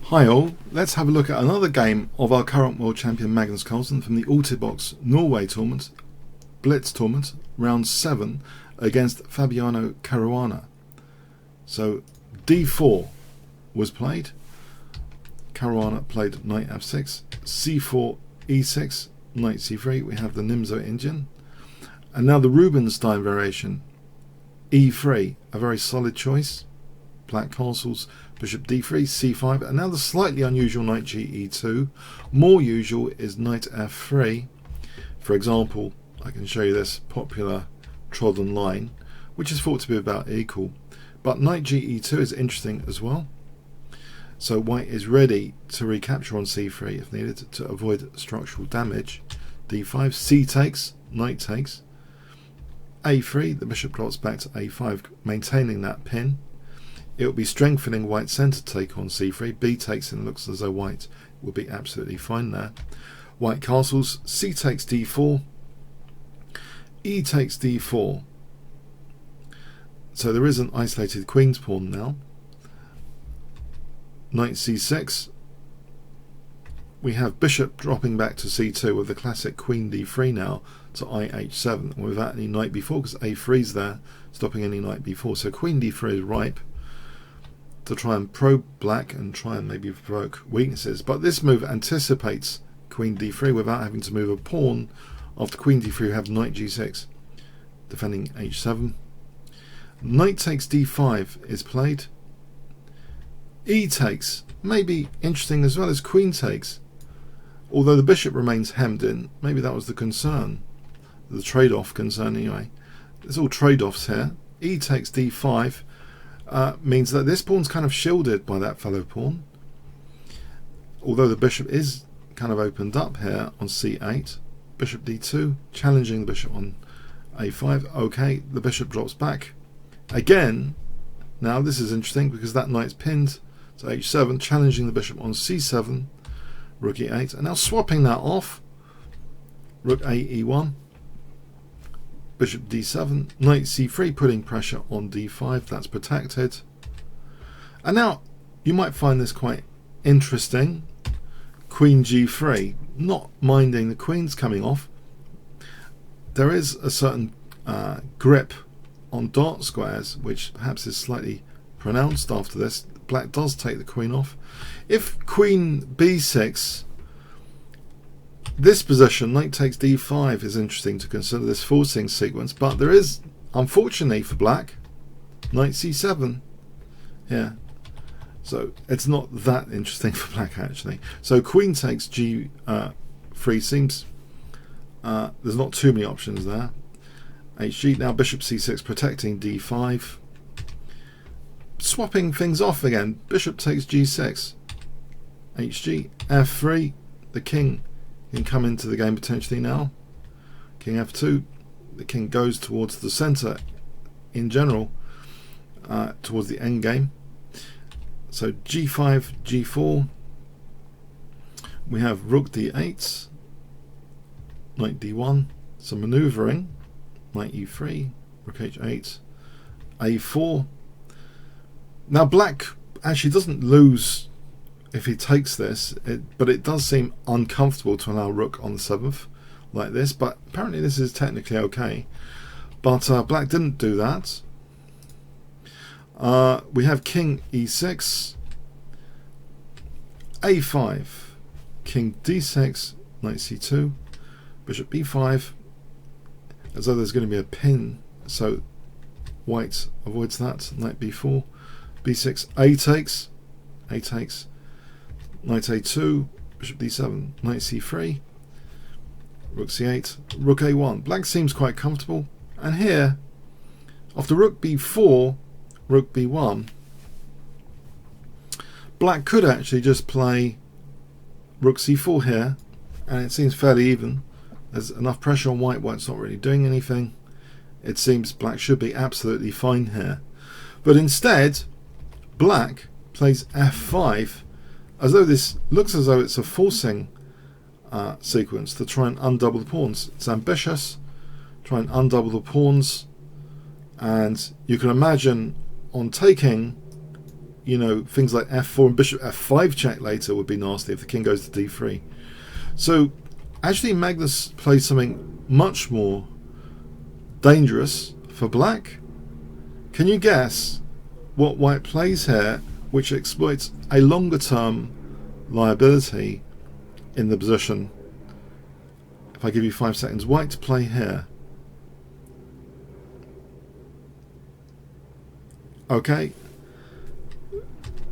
Hi all, let's have a look at another game of our current world champion Magnus Carlsen from the Altibox Norway tournament, Blitz tournament, round 7 against Fabiano Caruana. So d4 was played, Caruana played knight f6, c4, e6, knight c3, we have the Nimzo-Indian, and now the Rubinstein variation, e3, a very solid choice. Black castles, bishop d3, c5, and now the slightly unusual knight ge2. More usual is knight f3. For example, I can show you this popular trodden line, which is thought to be about equal. But knight ge2 is interesting as well. So white is ready to recapture on c3 if needed to avoid structural damage. d5, c takes, knight takes. a3, the bishop drops back to a5, maintaining that pin. It will be strengthening white's centre take on c3. B takes, and it looks as though white will be absolutely fine there. White castles, c takes d4, e takes d4. So there is an isolated queen's pawn now. Knight c6. We have bishop dropping back to c2 with the classic queen d3 now to IH7 without any knight b4 because a3 is there, stopping any knight b4. So queen d3 is ripe to try and probe black and try and maybe provoke weaknesses. But this move anticipates queen d3 without having to move a pawn. After queen d3 we have knight g6 defending h7. Knight takes d5 is played. E takes may be interesting as well as queen takes, although the bishop remains hemmed in. Maybe that was the concern, the trade-off concern anyway. There's all trade-offs here. E takes d5 means that this pawn's kind of shielded by that fellow pawn, although the bishop is kind of opened up here on c8. Bishop d2 challenging the bishop on a5. Okay, the bishop drops back again. Now this is interesting because that knight's pinned to h7, challenging the bishop on c7, rook e8, and now swapping that off, rook a e1, bishop d7, knight c3, putting pressure on d5, that's protected. And now you might find this quite interesting, queen g3, not minding the queens coming off. There is a certain grip on dart squares, which perhaps is slightly pronounced after this. Black does take the queen off. If queen b6, this position, knight takes d5, is interesting to consider, this forcing sequence, but there is, unfortunately for black, knight c7 here. So it's not that interesting for black actually. So queen takes g3 seems, there's not too many options there. hg, now bishop c6 protecting d5. Swapping things off again, bishop takes g6, hg, f3, the king can come into the game potentially now. King f2, the king goes towards the centre in general, towards the end game. So g5, g4, we have rook d8, knight d1, some manoeuvring, knight e3, rook h8, a4. Now black actually doesn't lose if he takes this, but it does seem uncomfortable to allow rook on the 7th like this, but apparently this is technically okay. But black didn't do that. We have king e6, a5, king d6, knight c2, bishop b5, as though there's going to be a pin, so white avoids that, knight b4, b6, a takes, knight a2, bishop d7, knight c3, rook c8, rook a1. Black seems quite comfortable, and here, after rook b4, rook b1, black could actually just play rook c4 here, and it seems fairly even. There's enough pressure on white, white's not really doing anything. It seems black should be absolutely fine here. But instead, black plays f5, as though this looks as though it's a forcing sequence to try and undouble the pawns. It's ambitious, try and undouble the pawns, and you can imagine on taking you know, things like f4 and bishop f5 check later would be nasty if the king goes to d3. So actually Magnus plays something much more dangerous for black. Can you guess what white plays here which exploits a longer term liability in the position? If I give you 5 seconds, white to play here. Okay,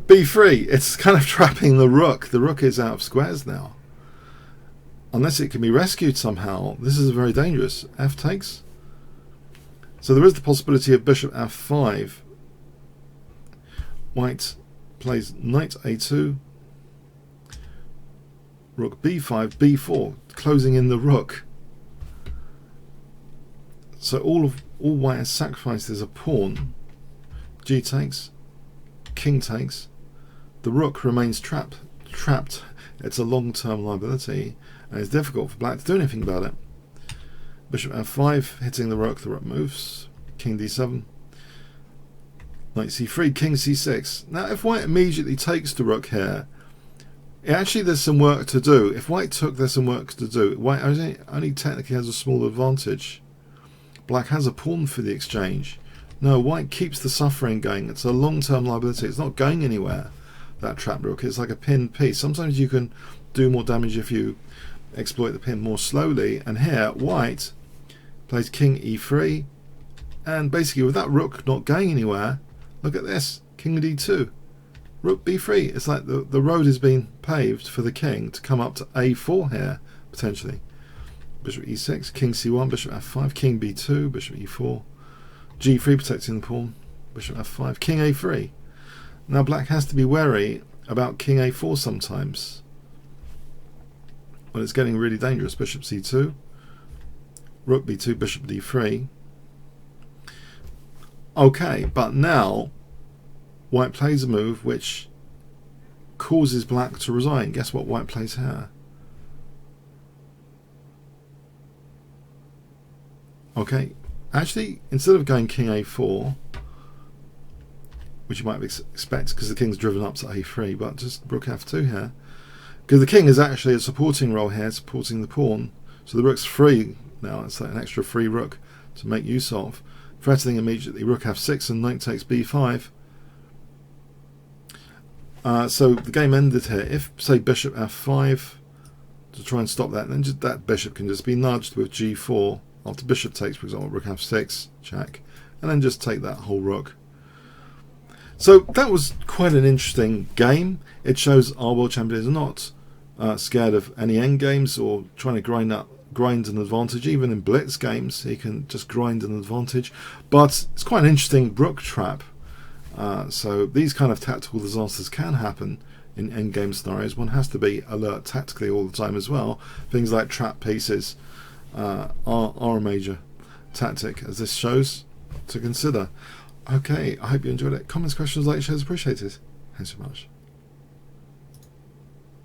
b3. It's kind of trapping the rook. The rook is out of squares now. Unless it can be rescued somehow, this is very dangerous. F takes. So there is the possibility of bishop f5. White plays knight a2. Rook b5, b4, closing in the rook. So all white has sacrificed is a pawn. G takes, king takes. The rook remains trapped. It's a long-term liability, and it's difficult for black to do anything about it. Bishop f5, hitting the rook moves. King d7. Knight c3, king c6. Now, if white immediately takes the rook here, actually there's some work to do. If white took, there's some work to do. White only technically has a small advantage. Black has a pawn for the exchange. No, white keeps the suffering going. It's a long-term liability. It's not going anywhere, that trap rook. It's like a pinned piece. Sometimes you can do more damage if you exploit the pin more slowly. And here, white plays king e3. And basically, with that rook not going anywhere, look at this. King d2. Rook b3. It's like the road is being paved for the king to come up to a4 here, potentially. Bishop e6, king c1, bishop f5, king b2, bishop e4. g3 protecting the pawn, bishop f5, king a3. Now black has to be wary about king a4 sometimes when it's getting really dangerous. Bishop c2, rook b2, bishop d3. Okay, but now white plays a move which causes black to resign. Guess what white plays here? Okay, actually, instead of going king a4, which you might expect because the king's driven up to a3, but just rook f2 here, because the king is actually a supporting role here, supporting the pawn, so the rook's free now. It's like an extra free rook to make use of, threatening immediately rook f6 and knight takes b5. So the game ended here. If, say, bishop f5 to try and stop that, then just that bishop can just be nudged with g4 after bishop takes, for example, rook f6 check, and then just take that whole rook. So that was quite an interesting game. It shows our world champion is not scared of any end games or trying to grind an advantage. Even in Blitz games, he can just grind an advantage. But it's quite an interesting rook trap. So these kind of tactical disasters can happen in endgame scenarios. One has to be alert tactically all the time as well. Things like trap pieces are a major tactic, as this shows, to consider. Okay, I hope you enjoyed it. Comments, questions, likes, shares appreciated. Thanks so much.